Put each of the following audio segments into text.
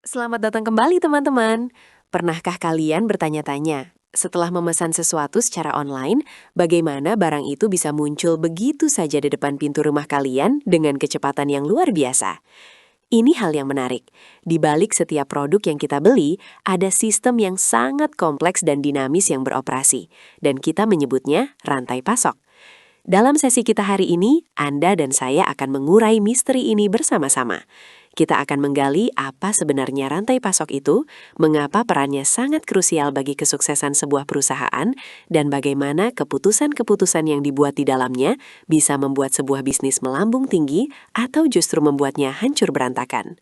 Selamat datang kembali teman-teman. Pernahkah kalian bertanya-tanya, setelah memesan sesuatu secara online, bagaimana barang itu bisa muncul begitu saja di depan pintu rumah kalian dengan kecepatan yang luar biasa? Ini hal yang menarik. Di balik setiap produk yang kita beli, ada sistem yang sangat kompleks dan dinamis yang beroperasi, dan kita menyebutnya rantai pasok. Dalam sesi kita hari ini, Anda dan saya akan mengurai misteri ini bersama-sama. Kita akan menggali apa sebenarnya rantai pasok itu, mengapa perannya sangat krusial bagi kesuksesan sebuah perusahaan, dan bagaimana keputusan-keputusan yang dibuat di dalamnya bisa membuat sebuah bisnis melambung tinggi atau justru membuatnya hancur berantakan.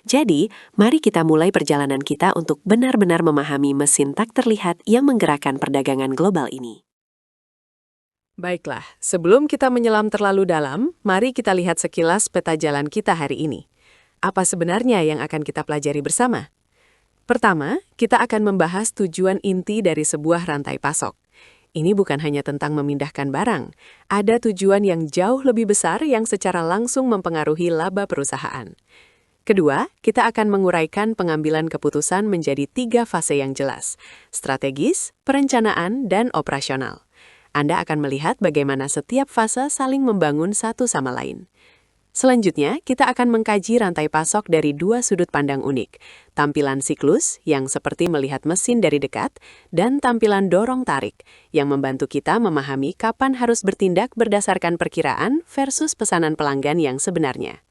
Jadi, mari kita mulai perjalanan kita untuk benar-benar memahami mesin tak terlihat yang menggerakkan perdagangan global ini. Baiklah, sebelum kita menyelam terlalu dalam, mari kita lihat sekilas peta jalan kita hari ini. Apa sebenarnya yang akan kita pelajari bersama? Pertama, kita akan membahas tujuan inti dari sebuah rantai pasok. Ini bukan hanya tentang memindahkan barang, ada tujuan yang jauh lebih besar yang secara langsung mempengaruhi laba perusahaan. Kedua, kita akan menguraikan pengambilan keputusan menjadi 3 fase yang jelas: strategis, perencanaan, dan operasional. Anda akan melihat bagaimana setiap fase saling membangun satu sama lain. Selanjutnya, kita akan mengkaji rantai pasok dari 2 sudut pandang unik. Tampilan siklus, yang seperti melihat mesin dari dekat, dan tampilan dorong-tarik, yang membantu kita memahami kapan harus bertindak berdasarkan perkiraan versus pesanan pelanggan yang sebenarnya.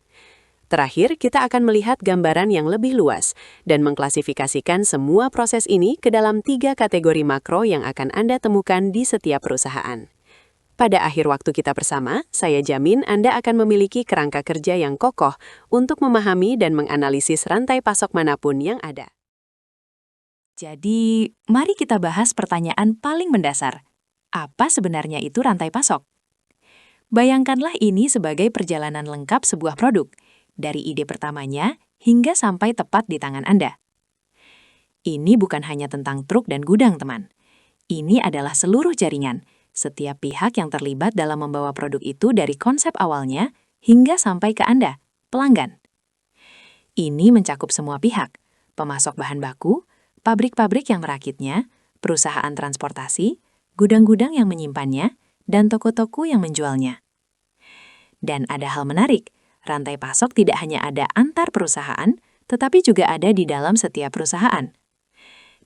Terakhir, kita akan melihat gambaran yang lebih luas dan mengklasifikasikan semua proses ini ke dalam 3 kategori makro yang akan Anda temukan di setiap perusahaan. Pada akhir waktu kita bersama, saya jamin Anda akan memiliki kerangka kerja yang kokoh untuk memahami dan menganalisis rantai pasok manapun yang ada. Jadi, mari kita bahas pertanyaan paling mendasar. Apa sebenarnya itu rantai pasok? Bayangkanlah ini sebagai perjalanan lengkap sebuah produk, dari ide pertamanya hingga sampai tepat di tangan Anda. Ini bukan hanya tentang truk dan gudang, teman. Ini adalah seluruh jaringan, setiap pihak yang terlibat dalam membawa produk itu dari konsep awalnya hingga sampai ke Anda, pelanggan. Ini mencakup semua pihak: pemasok bahan baku, pabrik-pabrik yang merakitnya, perusahaan transportasi, gudang-gudang yang menyimpannya, dan toko-toko yang menjualnya. Dan ada hal menarik, rantai pasok tidak hanya ada antar perusahaan, tetapi juga ada di dalam setiap perusahaan.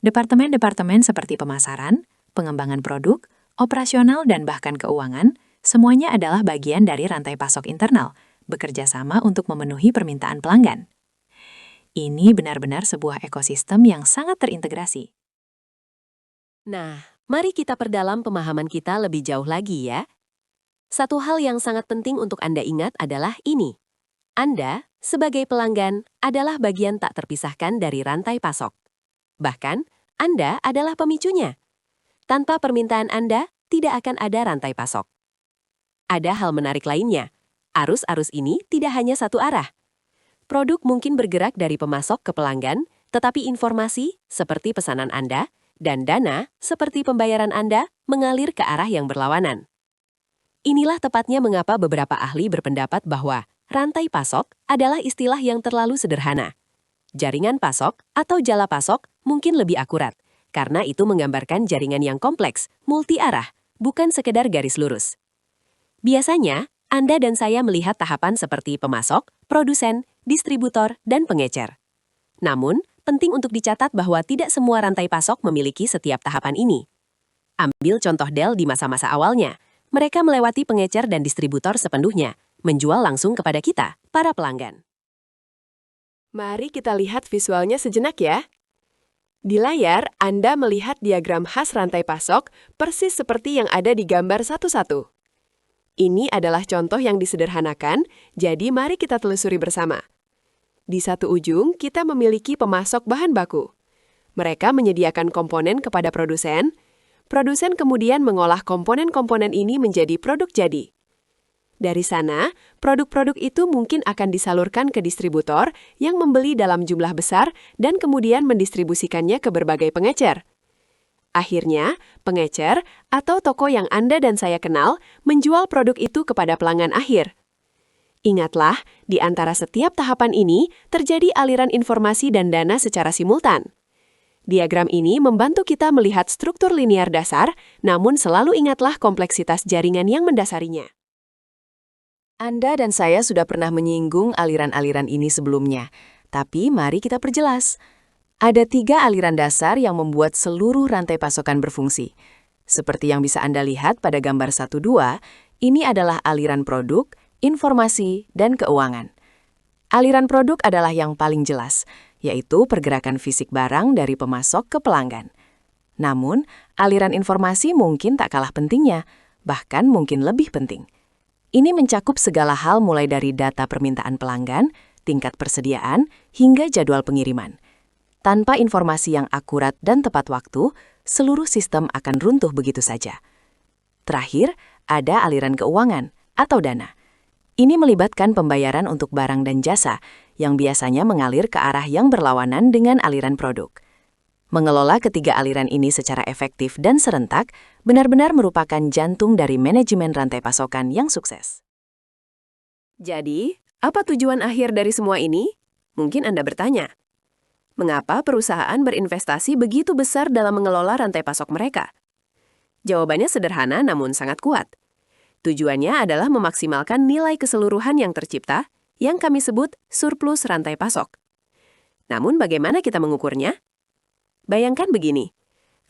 Departemen-departemen seperti pemasaran, pengembangan produk, operasional, dan bahkan keuangan, semuanya adalah bagian dari rantai pasok internal, bekerja sama untuk memenuhi permintaan pelanggan. Ini benar-benar sebuah ekosistem yang sangat terintegrasi. Nah, mari kita perdalam pemahaman kita lebih jauh lagi ya. Satu hal yang sangat penting untuk Anda ingat adalah ini. Anda, sebagai pelanggan, adalah bagian tak terpisahkan dari rantai pasok. Bahkan, Anda adalah pemicunya. Tanpa permintaan Anda, tidak akan ada rantai pasok. Ada hal menarik lainnya. Arus-arus ini tidak hanya satu arah. Produk mungkin bergerak dari pemasok ke pelanggan, tetapi informasi, seperti pesanan Anda, dan dana, seperti pembayaran Anda, mengalir ke arah yang berlawanan. Inilah tepatnya mengapa beberapa ahli berpendapat bahwa rantai pasok adalah istilah yang terlalu sederhana. Jaringan pasok atau jala pasok mungkin lebih akurat, karena itu menggambarkan jaringan yang kompleks, multi-arah, bukan sekedar garis lurus. Biasanya, Anda dan saya melihat tahapan seperti pemasok, produsen, distributor, dan pengecer. Namun, penting untuk dicatat bahwa tidak semua rantai pasok memiliki setiap tahapan ini. Ambil contoh Dell di masa-masa awalnya. Mereka melewati pengecer dan distributor sepenuhnya, menjual langsung kepada kita, para pelanggan. Mari kita lihat visualnya sejenak ya. Di layar, Anda melihat diagram khas rantai pasok persis seperti yang ada di gambar 1-1. Ini adalah contoh yang disederhanakan, jadi mari kita telusuri bersama. Di satu ujung, kita memiliki pemasok bahan baku. Mereka menyediakan komponen kepada produsen. Produsen kemudian mengolah komponen-komponen ini menjadi produk jadi. Dari sana, produk-produk itu mungkin akan disalurkan ke distributor yang membeli dalam jumlah besar dan kemudian mendistribusikannya ke berbagai pengecer. Akhirnya, pengecer atau toko yang Anda dan saya kenal menjual produk itu kepada pelanggan akhir. Ingatlah, di antara setiap tahapan ini terjadi aliran informasi dan dana secara simultan. Diagram ini membantu kita melihat struktur linear dasar, namun selalu ingatlah kompleksitas jaringan yang mendasarinya. Anda dan saya sudah pernah menyinggung aliran-aliran ini sebelumnya, tapi mari kita perjelas. Ada 3 aliran dasar yang membuat seluruh rantai pasokan berfungsi. Seperti yang bisa Anda lihat pada gambar 1-2, ini adalah aliran produk, informasi, dan keuangan. Aliran produk adalah yang paling jelas, yaitu pergerakan fisik barang dari pemasok ke pelanggan. Namun, aliran informasi mungkin tak kalah pentingnya, bahkan mungkin lebih penting. Ini mencakup segala hal mulai dari data permintaan pelanggan, tingkat persediaan, hingga jadwal pengiriman. Tanpa informasi yang akurat dan tepat waktu, seluruh sistem akan runtuh begitu saja. Terakhir, ada aliran keuangan atau dana. Ini melibatkan pembayaran untuk barang dan jasa yang biasanya mengalir ke arah yang berlawanan dengan aliran produk. Mengelola ketiga aliran ini secara efektif dan serentak benar-benar merupakan jantung dari manajemen rantai pasokan yang sukses. Jadi, apa tujuan akhir dari semua ini? Mungkin Anda bertanya, mengapa perusahaan berinvestasi begitu besar dalam mengelola rantai pasok mereka? Jawabannya sederhana namun sangat kuat. Tujuannya adalah memaksimalkan nilai keseluruhan yang tercipta, yang kami sebut surplus rantai pasok. Namun bagaimana kita mengukurnya? Bayangkan begini,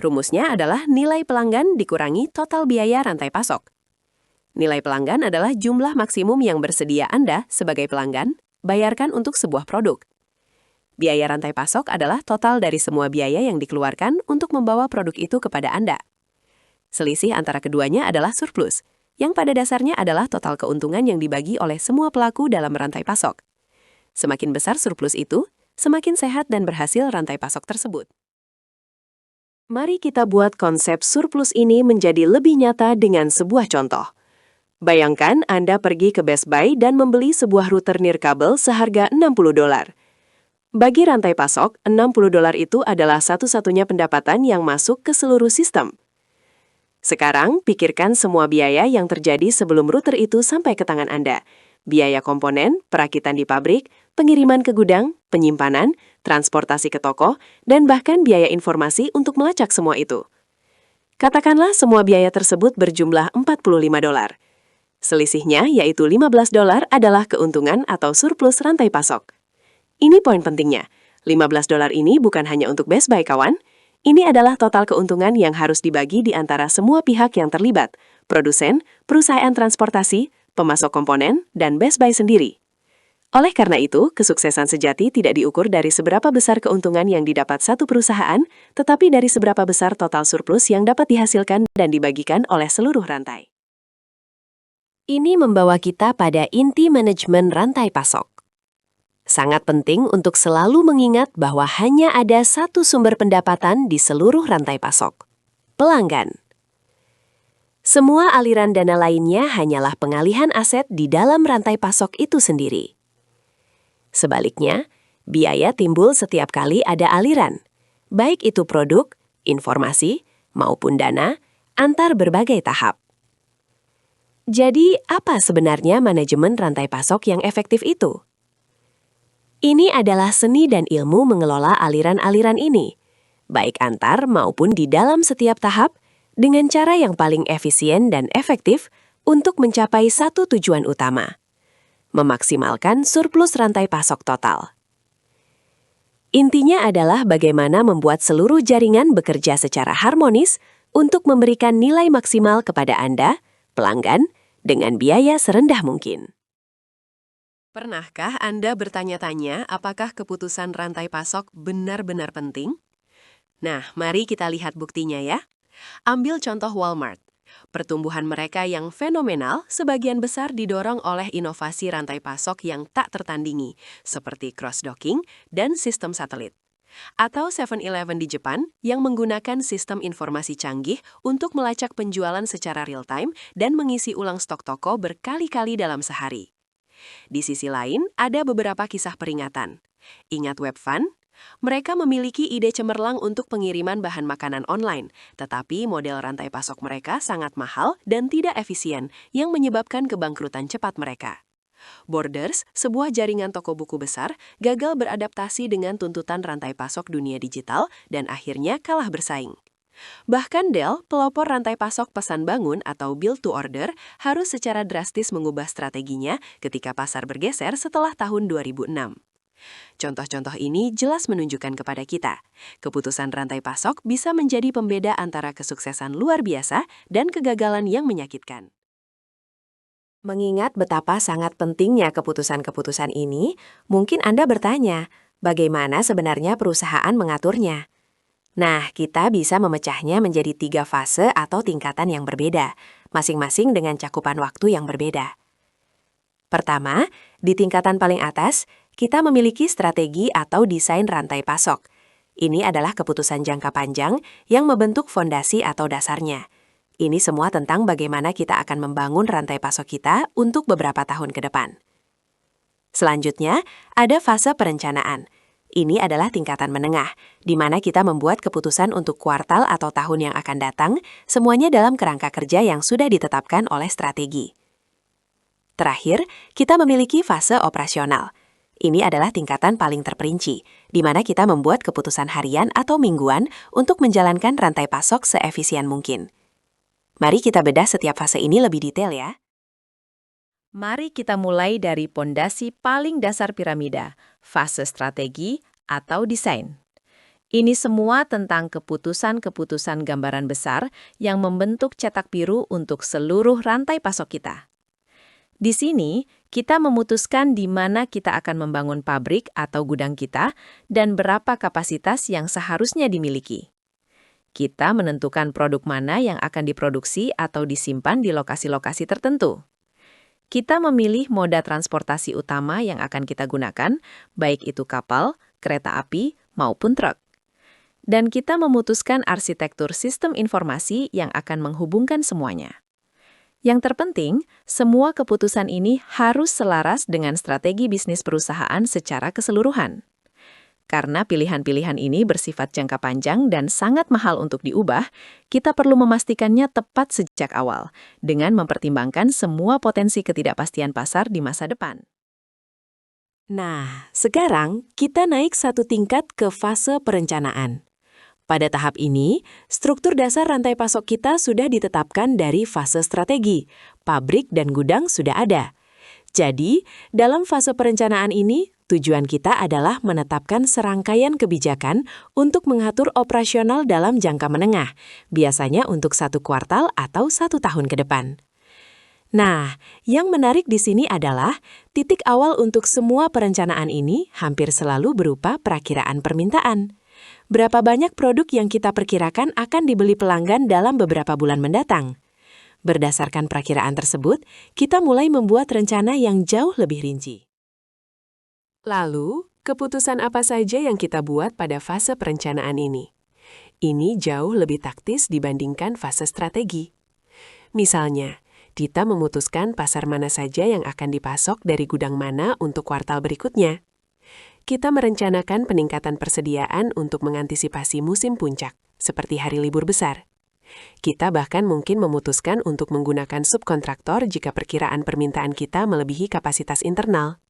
rumusnya adalah nilai pelanggan dikurangi total biaya rantai pasok. Nilai pelanggan adalah jumlah maksimum yang bersedia Anda sebagai pelanggan bayarkan untuk sebuah produk. Biaya rantai pasok adalah total dari semua biaya yang dikeluarkan untuk membawa produk itu kepada Anda. Selisih antara keduanya adalah surplus, yang pada dasarnya adalah total keuntungan yang dibagi oleh semua pelaku dalam rantai pasok. Semakin besar surplus itu, semakin sehat dan berhasil rantai pasok tersebut. Mari kita buat konsep surplus ini menjadi lebih nyata dengan sebuah contoh. Bayangkan Anda pergi ke Best Buy dan membeli sebuah router nirkabel seharga $60. Bagi rantai pasok, $60 itu adalah satu-satunya pendapatan yang masuk ke seluruh sistem. Sekarang, pikirkan semua biaya yang terjadi sebelum router itu sampai ke tangan Anda. Biaya komponen, perakitan di pabrik, pengiriman ke gudang, penyimpanan, transportasi ke toko, dan bahkan biaya informasi untuk melacak semua itu. Katakanlah semua biaya tersebut berjumlah $45. Selisihnya, yaitu $15 adalah keuntungan atau surplus rantai pasok. Ini poin pentingnya. $15 ini bukan hanya untuk Best Buy, kawan. Ini adalah total keuntungan yang harus dibagi di antara semua pihak yang terlibat, produsen, perusahaan transportasi, pemasok komponen, dan Best Buy sendiri. Oleh karena itu, kesuksesan sejati tidak diukur dari seberapa besar keuntungan yang didapat satu perusahaan, tetapi dari seberapa besar total surplus yang dapat dihasilkan dan dibagikan oleh seluruh rantai. Ini membawa kita pada inti manajemen rantai pasok. Sangat penting untuk selalu mengingat bahwa hanya ada satu sumber pendapatan di seluruh rantai pasok: pelanggan. Semua aliran dana lainnya hanyalah pengalihan aset di dalam rantai pasok itu sendiri. Sebaliknya, biaya timbul setiap kali ada aliran, baik itu produk, informasi, maupun dana, antar berbagai tahap. Jadi, apa sebenarnya manajemen rantai pasok yang efektif itu? Ini adalah seni dan ilmu mengelola aliran-aliran ini, baik antar maupun di dalam setiap tahap, dengan cara yang paling efisien dan efektif untuk mencapai satu tujuan utama: memaksimalkan surplus rantai pasok total. Intinya adalah bagaimana membuat seluruh jaringan bekerja secara harmonis untuk memberikan nilai maksimal kepada Anda, pelanggan, dengan biaya serendah mungkin. Pernahkah Anda bertanya-tanya apakah keputusan rantai pasok benar-benar penting? Nah, mari kita lihat buktinya ya. Ambil contoh Walmart. Pertumbuhan mereka yang fenomenal sebagian besar didorong oleh inovasi rantai pasok yang tak tertandingi, seperti cross-docking dan sistem satelit. Atau 7-Eleven di Jepang yang menggunakan sistem informasi canggih untuk melacak penjualan secara real-time dan mengisi ulang stok toko berkali-kali dalam sehari. Di sisi lain, ada beberapa kisah peringatan. Ingat Webvan? Mereka memiliki ide cemerlang untuk pengiriman bahan makanan online, tetapi model rantai pasok mereka sangat mahal dan tidak efisien, yang menyebabkan kebangkrutan cepat mereka. Borders, sebuah jaringan toko buku besar, gagal beradaptasi dengan tuntutan rantai pasok dunia digital dan akhirnya kalah bersaing. Bahkan Dell, pelopor rantai pasok pesan bangun atau build to order, harus secara drastis mengubah strateginya ketika pasar bergeser setelah tahun 2006. Contoh-contoh ini jelas menunjukkan kepada kita, keputusan rantai pasok bisa menjadi pembeda antara kesuksesan luar biasa dan kegagalan yang menyakitkan. Mengingat betapa sangat pentingnya keputusan-keputusan ini, mungkin Anda bertanya, bagaimana sebenarnya perusahaan mengaturnya? Nah, kita bisa memecahnya menjadi 3 fase atau tingkatan yang berbeda, masing-masing dengan cakupan waktu yang berbeda. Pertama, di tingkatan paling atas, kita memiliki strategi atau desain rantai pasok. Ini adalah keputusan jangka panjang yang membentuk fondasi atau dasarnya. Ini semua tentang bagaimana kita akan membangun rantai pasok kita untuk beberapa tahun ke depan. Selanjutnya, ada fase perencanaan. Ini adalah tingkatan menengah, di mana kita membuat keputusan untuk kuartal atau tahun yang akan datang, semuanya dalam kerangka kerja yang sudah ditetapkan oleh strategi. Terakhir, kita memiliki fase operasional. Ini adalah tingkatan paling terperinci, di mana kita membuat keputusan harian atau mingguan untuk menjalankan rantai pasok seefisien mungkin. Mari kita bedah setiap fase ini lebih detail ya. Mari kita mulai dari pondasi paling dasar piramida, fase strategi atau desain. Ini semua tentang keputusan-keputusan gambaran besar yang membentuk cetak biru untuk seluruh rantai pasok kita. Di sini, kita memutuskan di mana kita akan membangun pabrik atau gudang kita dan berapa kapasitas yang seharusnya dimiliki. Kita menentukan produk mana yang akan diproduksi atau disimpan di lokasi-lokasi tertentu. Kita memilih moda transportasi utama yang akan kita gunakan, baik itu kapal, kereta api, maupun truk. Dan kita memutuskan arsitektur sistem informasi yang akan menghubungkan semuanya. Yang terpenting, semua keputusan ini harus selaras dengan strategi bisnis perusahaan secara keseluruhan. Karena pilihan-pilihan ini bersifat jangka panjang dan sangat mahal untuk diubah, kita perlu memastikannya tepat sejak awal, dengan mempertimbangkan semua potensi ketidakpastian pasar di masa depan. Nah, sekarang kita naik satu tingkat ke fase perencanaan. Pada tahap ini, struktur dasar rantai pasok kita sudah ditetapkan dari fase strategi, pabrik dan gudang sudah ada. Jadi, dalam fase perencanaan ini, tujuan kita adalah menetapkan serangkaian kebijakan untuk mengatur operasional dalam jangka menengah, biasanya untuk 1 kuartal atau 1 tahun ke depan. Nah, yang menarik di sini adalah titik awal untuk semua perencanaan ini hampir selalu berupa perakiraan permintaan. Berapa banyak produk yang kita perkirakan akan dibeli pelanggan dalam beberapa bulan mendatang? Berdasarkan perakiraan tersebut, kita mulai membuat rencana yang jauh lebih rinci. Lalu, keputusan apa saja yang kita buat pada fase perencanaan ini? Ini jauh lebih taktis dibandingkan fase strategi. Misalnya, kita memutuskan pasar mana saja yang akan dipasok dari gudang mana untuk kuartal berikutnya. Kita merencanakan peningkatan persediaan untuk mengantisipasi musim puncak, seperti hari libur besar. Kita bahkan mungkin memutuskan untuk menggunakan subkontraktor jika perkiraan permintaan kita melebihi kapasitas internal.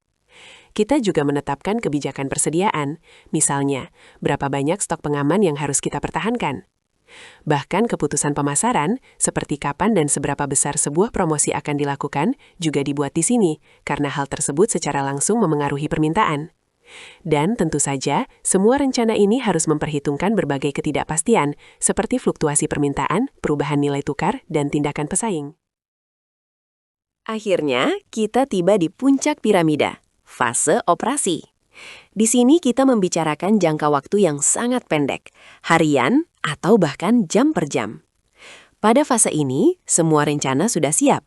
Kita juga menetapkan kebijakan persediaan, misalnya, berapa banyak stok pengaman yang harus kita pertahankan. Bahkan keputusan pemasaran, seperti kapan dan seberapa besar sebuah promosi akan dilakukan, juga dibuat di sini, karena hal tersebut secara langsung memengaruhi permintaan. Dan tentu saja, semua rencana ini harus memperhitungkan berbagai ketidakpastian, seperti fluktuasi permintaan, perubahan nilai tukar, dan tindakan pesaing. Akhirnya, kita tiba di puncak piramida, fase operasi. Di sini kita membicarakan jangka waktu yang sangat pendek, harian atau bahkan jam per jam. Pada fase ini, semua rencana sudah siap.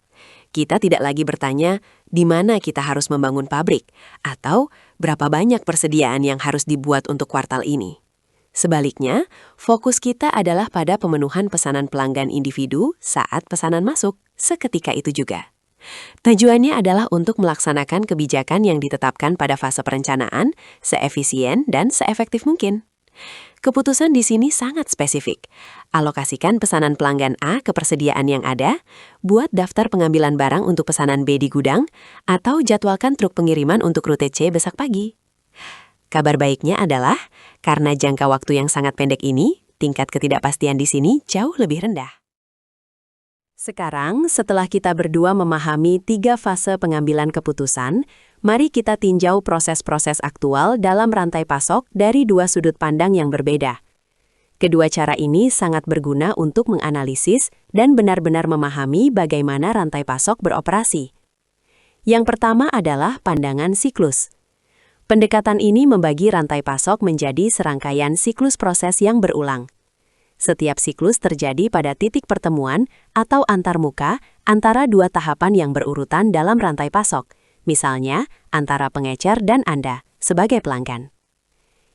Kita tidak lagi bertanya di mana kita harus membangun pabrik atau berapa banyak persediaan yang harus dibuat untuk kuartal ini. Sebaliknya, fokus kita adalah pada pemenuhan pesanan pelanggan individu saat pesanan masuk, seketika itu juga. Tujuannya adalah untuk melaksanakan kebijakan yang ditetapkan pada fase perencanaan seefisien dan seefektif mungkin. Keputusan di sini sangat spesifik. Alokasikan pesanan pelanggan A ke persediaan yang ada, buat daftar pengambilan barang untuk pesanan B di gudang, atau jadwalkan truk pengiriman untuk rute C besok pagi. Kabar baiknya adalah, karena jangka waktu yang sangat pendek ini, tingkat ketidakpastian di sini jauh lebih rendah. Sekarang, setelah kita berdua memahami 3 fase pengambilan keputusan, mari kita tinjau proses-proses aktual dalam rantai pasok dari 2 sudut pandang yang berbeda. Kedua cara ini sangat berguna untuk menganalisis dan benar-benar memahami bagaimana rantai pasok beroperasi. Yang pertama adalah pandangan siklus. Pendekatan ini membagi rantai pasok menjadi serangkaian siklus proses yang berulang. Setiap siklus terjadi pada titik pertemuan atau antarmuka antara 2 tahapan yang berurutan dalam rantai pasok, misalnya antara pengecer dan Anda sebagai pelanggan.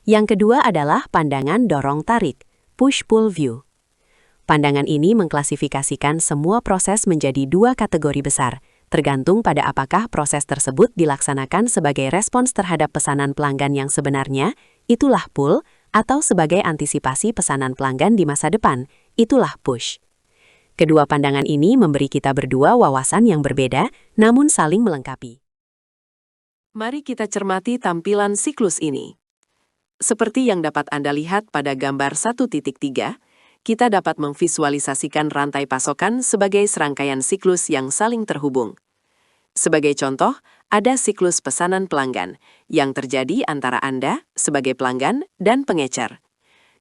Yang kedua adalah pandangan dorong-tarik, push-pull view. Pandangan ini mengklasifikasikan semua proses menjadi 2 kategori besar, tergantung pada apakah proses tersebut dilaksanakan sebagai respons terhadap pesanan pelanggan yang sebenarnya, itulah pull, atau sebagai antisipasi pesanan pelanggan di masa depan, itulah push. Kedua pandangan ini memberi kita berdua wawasan yang berbeda, namun saling melengkapi. Mari kita cermati tampilan siklus ini. Seperti yang dapat Anda lihat pada gambar 1.3, kita dapat memvisualisasikan rantai pasokan sebagai serangkaian siklus yang saling terhubung. Sebagai contoh, ada siklus pesanan pelanggan yang terjadi antara Anda sebagai pelanggan dan pengecer.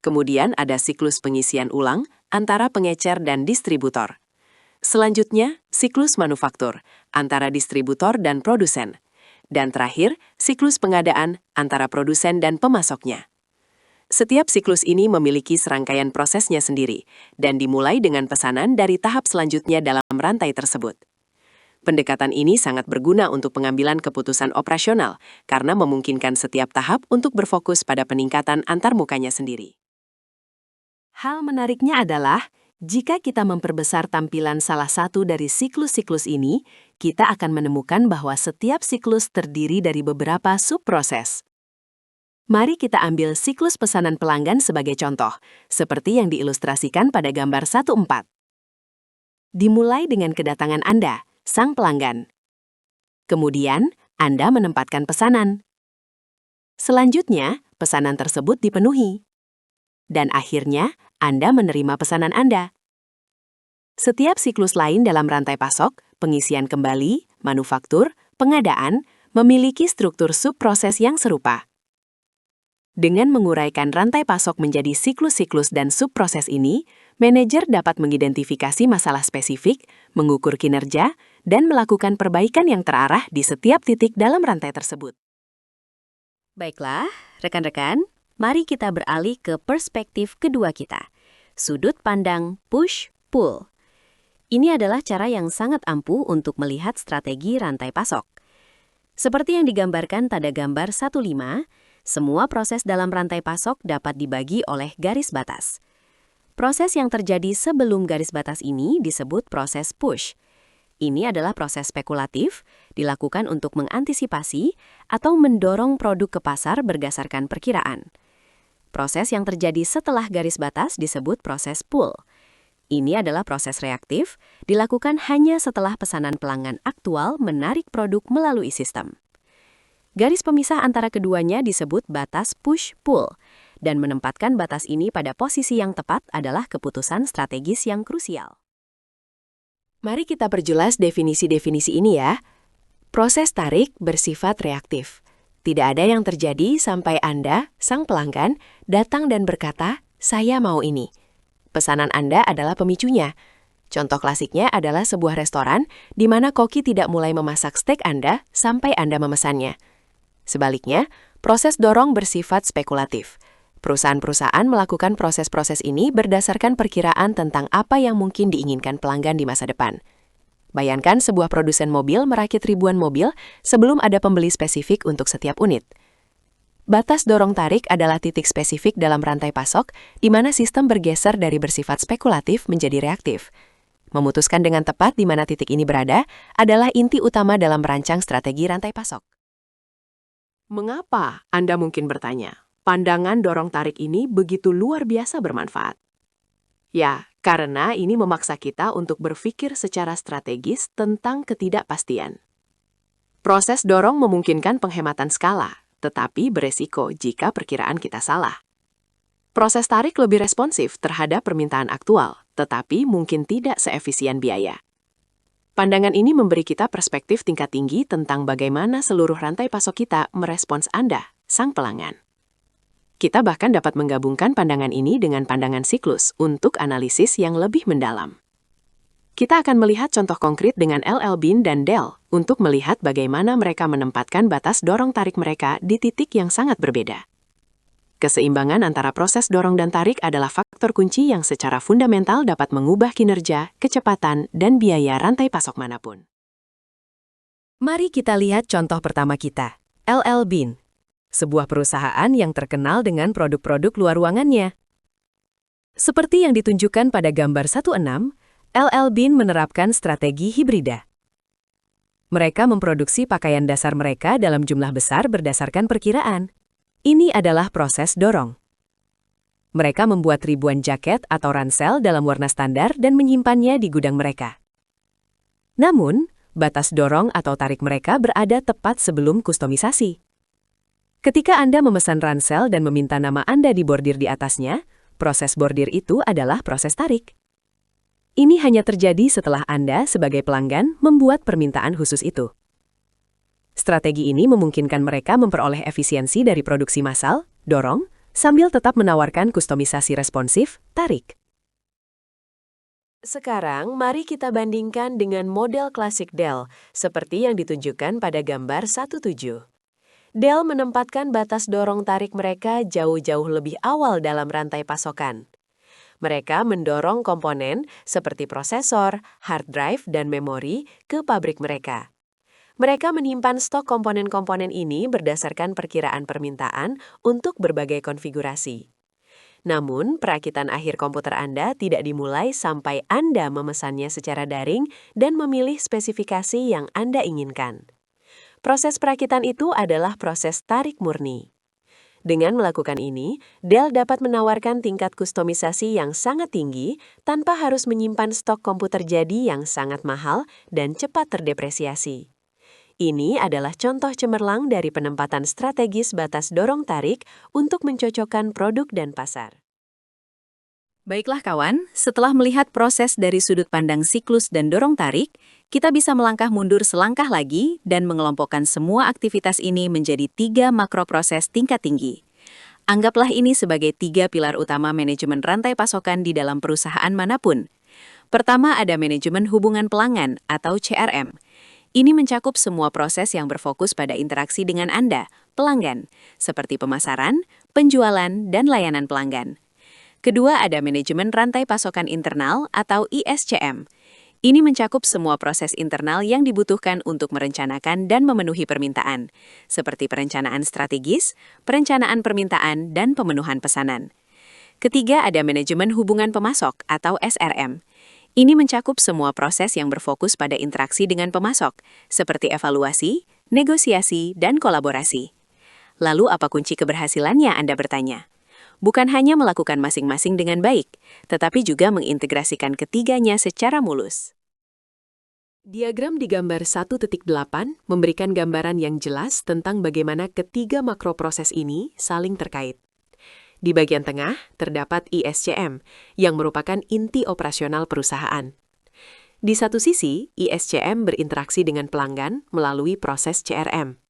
Kemudian ada siklus pengisian ulang antara pengecer dan distributor. Selanjutnya, siklus manufaktur antara distributor dan produsen. Dan terakhir, siklus pengadaan antara produsen dan pemasoknya. Setiap siklus ini memiliki serangkaian prosesnya sendiri, dan dimulai dengan pesanan dari tahap selanjutnya dalam rantai tersebut. Pendekatan ini sangat berguna untuk pengambilan keputusan operasional, karena memungkinkan setiap tahap untuk berfokus pada peningkatan antarmukanya sendiri. Hal menariknya adalah, jika kita memperbesar tampilan salah satu dari siklus-siklus ini, kita akan menemukan bahwa setiap siklus terdiri dari beberapa subproses. Mari kita ambil siklus pesanan pelanggan sebagai contoh, seperti yang diilustrasikan pada gambar 1.4. Dimulai dengan kedatangan Anda, sang pelanggan. Kemudian, Anda menempatkan pesanan. Selanjutnya, pesanan tersebut dipenuhi. Dan akhirnya, Anda menerima pesanan Anda. Setiap siklus lain dalam rantai pasok, pengisian kembali, manufaktur, pengadaan, memiliki struktur subproses yang serupa. Dengan menguraikan rantai pasok menjadi siklus-siklus dan subproses ini, manajer dapat mengidentifikasi masalah spesifik, mengukur kinerja, dan melakukan perbaikan yang terarah di setiap titik dalam rantai tersebut. Baiklah, rekan-rekan, mari kita beralih ke perspektif kedua kita, sudut pandang push-pull. Ini adalah cara yang sangat ampuh untuk melihat strategi rantai pasok. Seperti yang digambarkan pada gambar 1.5, semua proses dalam rantai pasok dapat dibagi oleh garis batas. Proses yang terjadi sebelum garis batas ini disebut proses push. Ini adalah proses spekulatif, dilakukan untuk mengantisipasi atau mendorong produk ke pasar berdasarkan perkiraan. Proses yang terjadi setelah garis batas disebut proses pull. Ini adalah proses reaktif, dilakukan hanya setelah pesanan pelanggan aktual menarik produk melalui sistem. Garis pemisah antara keduanya disebut batas push-pull, dan menempatkan batas ini pada posisi yang tepat adalah keputusan strategis yang krusial. Mari kita perjelas definisi-definisi ini ya. Proses tarik bersifat reaktif. Tidak ada yang terjadi sampai Anda, sang pelanggan, datang dan berkata, "Saya mau ini." Pesanan Anda adalah pemicunya. Contoh klasiknya adalah sebuah restoran di mana koki tidak mulai memasak steak Anda sampai Anda memesannya. Sebaliknya, proses dorong bersifat spekulatif. Perusahaan-perusahaan melakukan proses-proses ini berdasarkan perkiraan tentang apa yang mungkin diinginkan pelanggan di masa depan. Bayangkan sebuah produsen mobil merakit ribuan mobil sebelum ada pembeli spesifik untuk setiap unit. Batas dorong-tarik adalah titik spesifik dalam rantai pasok di mana sistem bergeser dari bersifat spekulatif menjadi reaktif. Memutuskan dengan tepat di mana titik ini berada adalah inti utama dalam merancang strategi rantai pasok. Mengapa? Anda mungkin bertanya. Pandangan dorong-tarik ini begitu luar biasa bermanfaat. Ya, karena ini memaksa kita untuk berpikir secara strategis tentang ketidakpastian. Proses dorong memungkinkan penghematan skala, tetapi beresiko jika perkiraan kita salah. Proses tarik lebih responsif terhadap permintaan aktual, tetapi mungkin tidak seefisien biaya. Pandangan ini memberi kita perspektif tingkat tinggi tentang bagaimana seluruh rantai pasok kita merespons Anda, sang pelanggan. Kita bahkan dapat menggabungkan pandangan ini dengan pandangan siklus untuk analisis yang lebih mendalam. Kita akan melihat contoh konkret dengan LL Bean dan Dell untuk melihat bagaimana mereka menempatkan batas dorong-tarik mereka di titik yang sangat berbeda. Keseimbangan antara proses dorong dan tarik adalah faktor kunci yang secara fundamental dapat mengubah kinerja, kecepatan, dan biaya rantai pasok manapun. Mari kita lihat contoh pertama kita, LL Bean. Sebuah perusahaan yang terkenal dengan produk-produk luar ruangannya. Seperti yang ditunjukkan pada gambar 16, LL Bean menerapkan strategi hibrida. Mereka memproduksi pakaian dasar mereka dalam jumlah besar berdasarkan perkiraan. Ini adalah proses dorong. Mereka membuat ribuan jaket atau ransel dalam warna standar dan menyimpannya di gudang mereka. Namun, batas dorong atau tarik mereka berada tepat sebelum kustomisasi. Ketika Anda memesan ransel dan meminta nama Anda dibordir di atasnya, proses bordir itu adalah proses tarik. Ini hanya terjadi setelah Anda sebagai pelanggan membuat permintaan khusus itu. Strategi ini memungkinkan mereka memperoleh efisiensi dari produksi massal, dorong, sambil tetap menawarkan kustomisasi responsif, tarik. Sekarang, mari kita bandingkan dengan model klasik Dell, seperti yang ditunjukkan pada gambar 17. Dell menempatkan batas dorong-tarik mereka jauh-jauh lebih awal dalam rantai pasokan. Mereka mendorong komponen seperti prosesor, hard drive, dan memori ke pabrik mereka. Mereka menyimpan stok komponen-komponen ini berdasarkan perkiraan permintaan untuk berbagai konfigurasi. Namun, perakitan akhir komputer Anda tidak dimulai sampai Anda memesannya secara daring dan memilih spesifikasi yang Anda inginkan. Proses perakitan itu adalah proses tarik murni. Dengan melakukan ini, Dell dapat menawarkan tingkat kustomisasi yang sangat tinggi tanpa harus menyimpan stok komputer jadi yang sangat mahal dan cepat terdepresiasi. Ini adalah contoh cemerlang dari penempatan strategis batas dorong-tarik untuk mencocokkan produk dan pasar. Baiklah kawan, setelah melihat proses dari sudut pandang siklus dan dorong-tarik, kita bisa melangkah mundur selangkah lagi dan mengelompokkan semua aktivitas ini menjadi 3 makroproses tingkat tinggi. Anggaplah ini sebagai 3 pilar utama manajemen rantai pasokan di dalam perusahaan manapun. Pertama ada manajemen hubungan pelanggan atau CRM. Ini mencakup semua proses yang berfokus pada interaksi dengan Anda, pelanggan, seperti pemasaran, penjualan, dan layanan pelanggan. Kedua ada manajemen rantai pasokan internal atau ISCM. Ini mencakup semua proses internal yang dibutuhkan untuk merencanakan dan memenuhi permintaan, seperti perencanaan strategis, perencanaan permintaan, dan pemenuhan pesanan. Ketiga ada manajemen hubungan pemasok atau SRM. Ini mencakup semua proses yang berfokus pada interaksi dengan pemasok, seperti evaluasi, negosiasi, dan kolaborasi. Lalu apa kunci keberhasilannya, Anda bertanya? Bukan hanya melakukan masing-masing dengan baik, tetapi juga mengintegrasikan ketiganya secara mulus. Diagram di gambar 1.8 memberikan gambaran yang jelas tentang bagaimana ketiga makroproses ini saling terkait. Di bagian tengah terdapat ISCM, yang merupakan inti operasional perusahaan. Di satu sisi, ISCM berinteraksi dengan pelanggan melalui proses CRM.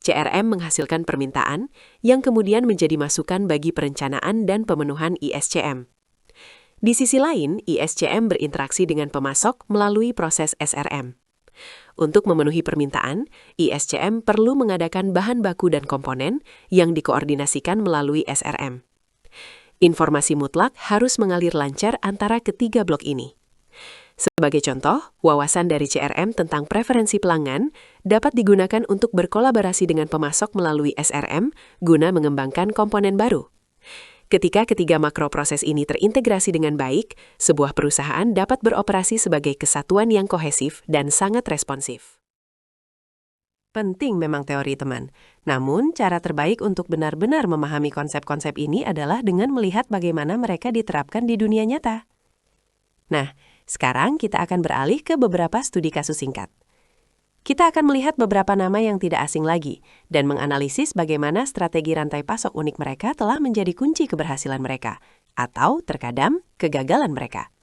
CRM menghasilkan permintaan yang kemudian menjadi masukan bagi perencanaan dan pemenuhan ISCM. Di sisi lain, ISCM berinteraksi dengan pemasok melalui proses SRM. Untuk memenuhi permintaan, ISCM perlu mengadakan bahan baku dan komponen yang dikoordinasikan melalui SRM. Informasi mutlak harus mengalir lancar antara ketiga blok ini. Sebagai contoh, wawasan dari CRM tentang preferensi pelanggan dapat digunakan untuk berkolaborasi dengan pemasok melalui SRM guna mengembangkan komponen baru. Ketika ketiga makroproses ini terintegrasi dengan baik, sebuah perusahaan dapat beroperasi sebagai kesatuan yang kohesif dan sangat responsif. Penting memang teori, teman. Namun, cara terbaik untuk benar-benar memahami konsep-konsep ini adalah dengan melihat bagaimana mereka diterapkan di dunia nyata. Nah, sekarang kita akan beralih ke beberapa studi kasus singkat. Kita akan melihat beberapa nama yang tidak asing lagi dan menganalisis bagaimana strategi rantai pasok unik mereka telah menjadi kunci keberhasilan mereka, atau terkadang kegagalan mereka.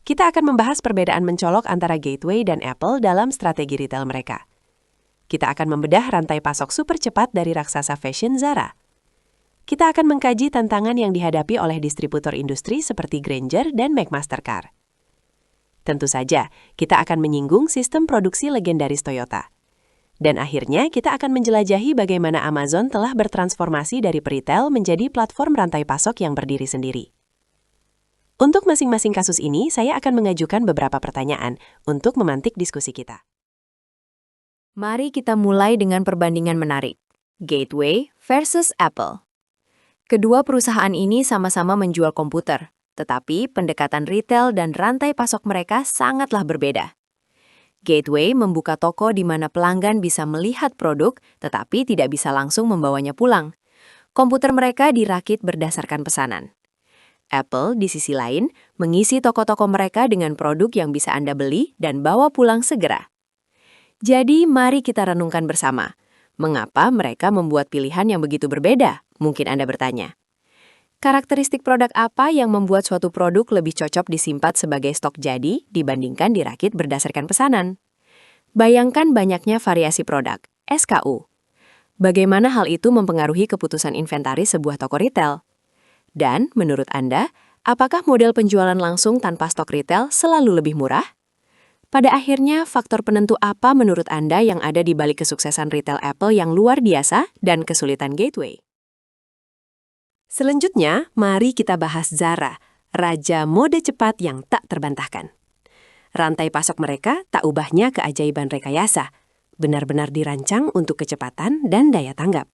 Kita akan membahas perbedaan mencolok antara Gateway dan Apple dalam strategi retail mereka. Kita akan membedah rantai pasok super cepat dari raksasa fashion Zara. Kita akan mengkaji tantangan yang dihadapi oleh distributor industri seperti Grainger dan McMaster-Carr. Tentu saja, kita akan menyinggung sistem produksi legendaris Toyota. Dan akhirnya, kita akan menjelajahi bagaimana Amazon telah bertransformasi dari retail menjadi platform rantai pasok yang berdiri sendiri. Untuk masing-masing kasus ini, saya akan mengajukan beberapa pertanyaan untuk memantik diskusi kita. Mari kita mulai dengan perbandingan menarik. Gateway versus Apple. Kedua perusahaan ini sama-sama menjual komputer, tetapi pendekatan retail dan rantai pasok mereka sangatlah berbeda. Gateway membuka toko di mana pelanggan bisa melihat produk, tetapi tidak bisa langsung membawanya pulang. Komputer mereka dirakit berdasarkan pesanan. Apple, di sisi lain, mengisi toko-toko mereka dengan produk yang bisa Anda beli dan bawa pulang segera. Jadi, mari kita renungkan bersama. Mengapa mereka membuat pilihan yang begitu berbeda? Mungkin Anda bertanya. Karakteristik produk apa yang membuat suatu produk lebih cocok disimpan sebagai stok jadi dibandingkan dirakit berdasarkan pesanan? Bayangkan banyaknya variasi produk, SKU. Bagaimana hal itu mempengaruhi keputusan inventaris sebuah toko retail? Dan, menurut Anda, apakah model penjualan langsung tanpa stok retail selalu lebih murah? Pada akhirnya, faktor penentu apa menurut Anda yang ada di balik kesuksesan retail Apple yang luar biasa dan kesulitan Gateway? Selanjutnya, mari kita bahas Zara, raja mode cepat yang tak terbantahkan. Rantai pasok mereka tak ubahnya keajaiban rekayasa, benar-benar dirancang untuk kecepatan dan daya tanggap.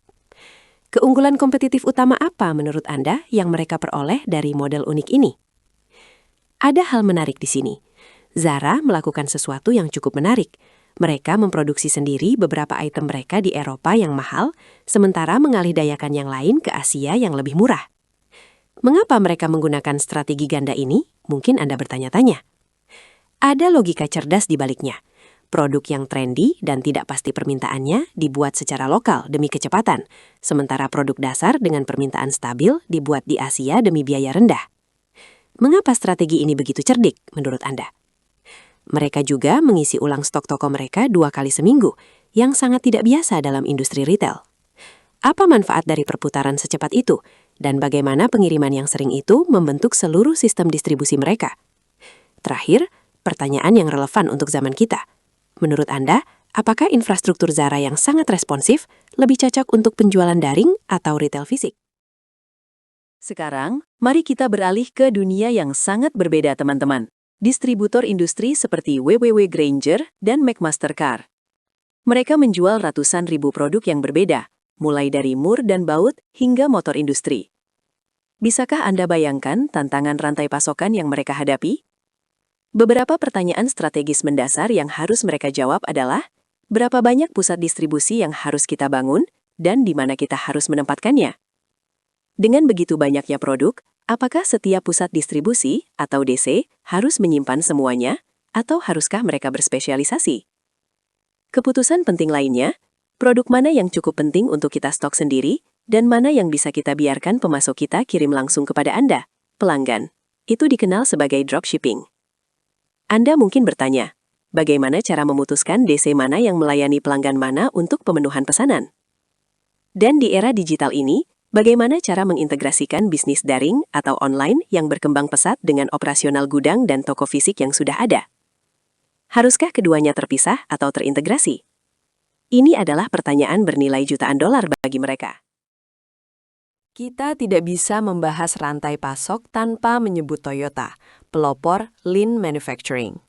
Keunggulan kompetitif utama apa menurut Anda yang mereka peroleh dari model unik ini? Ada hal menarik di sini. Zara melakukan sesuatu yang cukup menarik. Mereka memproduksi sendiri beberapa item mereka di Eropa yang mahal, sementara mengalihdayakan yang lain ke Asia yang lebih murah. Mengapa mereka menggunakan strategi ganda ini? Mungkin Anda bertanya-tanya. Ada logika cerdas di baliknya. Produk yang trendy dan tidak pasti permintaannya dibuat secara lokal demi kecepatan, sementara produk dasar dengan permintaan stabil dibuat di Asia demi biaya rendah. Mengapa strategi ini begitu cerdik menurut Anda? Mereka juga mengisi ulang stok toko mereka 2 kali seminggu, yang sangat tidak biasa dalam industri retail. Apa manfaat dari perputaran secepat itu, dan bagaimana pengiriman yang sering itu membentuk seluruh sistem distribusi mereka? Terakhir, pertanyaan yang relevan untuk zaman kita. Menurut Anda, apakah infrastruktur Zara yang sangat responsif lebih cocok untuk penjualan daring atau retail fisik? Sekarang, mari kita beralih ke dunia yang sangat berbeda, teman-teman. Distributor industri seperti WWW Grainger dan McMaster-Carr. Mereka menjual ratusan ribu produk yang berbeda, mulai dari mur dan baut hingga motor industri. Bisakah Anda bayangkan tantangan rantai pasokan yang mereka hadapi? Beberapa pertanyaan strategis mendasar yang harus mereka jawab adalah, berapa banyak pusat distribusi yang harus kita bangun dan di mana kita harus menempatkannya? Dengan begitu banyaknya produk, apakah setiap pusat distribusi atau DC harus menyimpan semuanya atau haruskah mereka berspesialisasi? Keputusan penting lainnya, produk mana yang cukup penting untuk kita stok sendiri dan mana yang bisa kita biarkan pemasok kita kirim langsung kepada Anda, pelanggan. Itu dikenal sebagai dropshipping. Anda mungkin bertanya, bagaimana cara memutuskan DC mana yang melayani pelanggan mana untuk pemenuhan pesanan? Dan di era digital ini, bagaimana cara mengintegrasikan bisnis daring atau online yang berkembang pesat dengan operasional gudang dan toko fisik yang sudah ada? Haruskah keduanya terpisah atau terintegrasi? Ini adalah pertanyaan bernilai jutaan dolar bagi mereka. Kita tidak bisa membahas rantai pasok tanpa menyebut Toyota, pelopor lean manufacturing.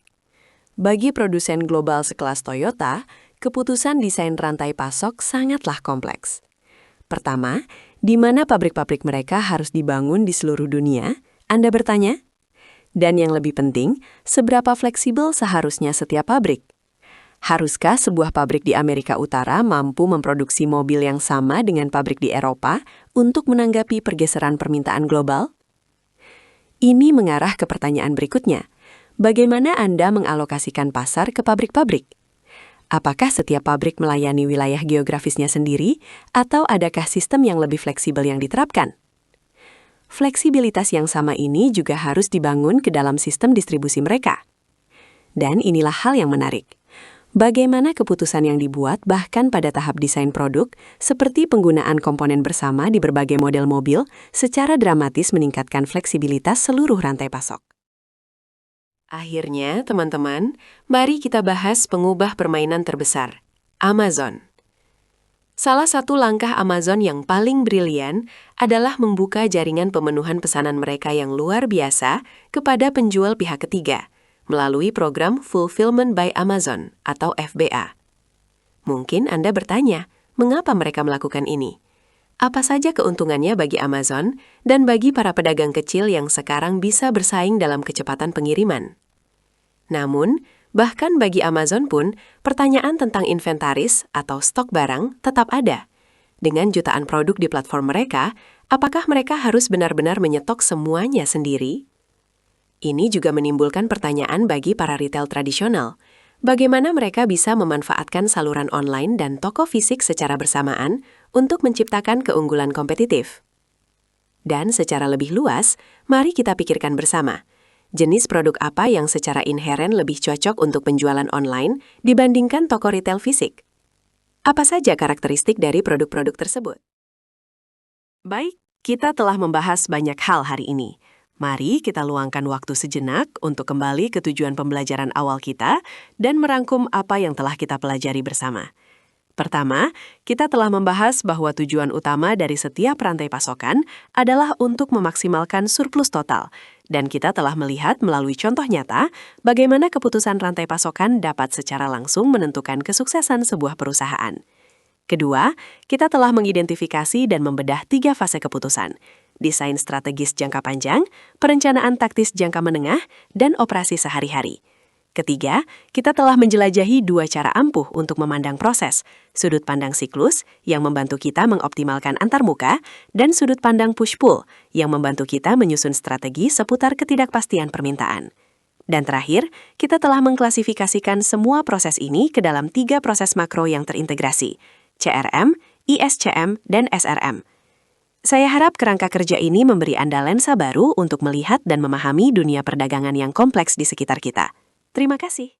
Bagi produsen global sekelas Toyota, keputusan desain rantai pasok sangatlah kompleks. Pertama, di mana pabrik-pabrik mereka harus dibangun di seluruh dunia? Anda bertanya? Dan yang lebih penting, seberapa fleksibel seharusnya setiap pabrik? Haruskah sebuah pabrik di Amerika Utara mampu memproduksi mobil yang sama dengan pabrik di Eropa untuk menanggapi pergeseran permintaan global? Ini mengarah ke pertanyaan berikutnya. Bagaimana Anda mengalokasikan pasar ke pabrik-pabrik? Apakah setiap pabrik melayani wilayah geografisnya sendiri, atau adakah sistem yang lebih fleksibel yang diterapkan? Fleksibilitas yang sama ini juga harus dibangun ke dalam sistem distribusi mereka. Dan inilah hal yang menarik. Bagaimana keputusan yang dibuat bahkan pada tahap desain produk, seperti penggunaan komponen bersama di berbagai model mobil, secara dramatis meningkatkan fleksibilitas seluruh rantai pasok. Akhirnya, teman-teman, mari kita bahas pengubah permainan terbesar, Amazon. Salah satu langkah Amazon yang paling brilian adalah membuka jaringan pemenuhan pesanan mereka yang luar biasa kepada penjual pihak ketiga, melalui program Fulfillment by Amazon atau FBA. Mungkin Anda bertanya, mengapa mereka melakukan ini? Apa saja keuntungannya bagi Amazon dan bagi para pedagang kecil yang sekarang bisa bersaing dalam kecepatan pengiriman? Namun, bahkan bagi Amazon pun, pertanyaan tentang inventaris atau stok barang tetap ada. Dengan jutaan produk di platform mereka, apakah mereka harus benar-benar menyetok semuanya sendiri? Ini juga menimbulkan pertanyaan bagi para retail tradisional. Bagaimana mereka bisa memanfaatkan saluran online dan toko fisik secara bersamaan untuk menciptakan keunggulan kompetitif? Dan secara lebih luas, mari kita pikirkan bersama. Jenis produk apa yang secara inheren lebih cocok untuk penjualan online dibandingkan toko retail fisik? Apa saja karakteristik dari produk-produk tersebut? Baik, kita telah membahas banyak hal hari ini. Mari kita luangkan waktu sejenak untuk kembali ke tujuan pembelajaran awal kita dan merangkum apa yang telah kita pelajari bersama. Pertama, kita telah membahas bahwa tujuan utama dari setiap rantai pasokan adalah untuk memaksimalkan surplus total, dan kita telah melihat melalui contoh nyata bagaimana keputusan rantai pasokan dapat secara langsung menentukan kesuksesan sebuah perusahaan. Kedua, kita telah mengidentifikasi dan membedah 3 fase keputusan: desain strategis jangka panjang, perencanaan taktis jangka menengah, dan operasi sehari-hari. Ketiga, kita telah menjelajahi 2 cara ampuh untuk memandang proses, sudut pandang siklus yang membantu kita mengoptimalkan antarmuka, dan sudut pandang push-pull yang membantu kita menyusun strategi seputar ketidakpastian permintaan. Dan terakhir, kita telah mengklasifikasikan semua proses ini ke dalam 3 proses makro yang terintegrasi, CRM, ISCM, dan SRM. Saya harap kerangka kerja ini memberi Anda lensa baru untuk melihat dan memahami dunia perdagangan yang kompleks di sekitar kita. Terima kasih.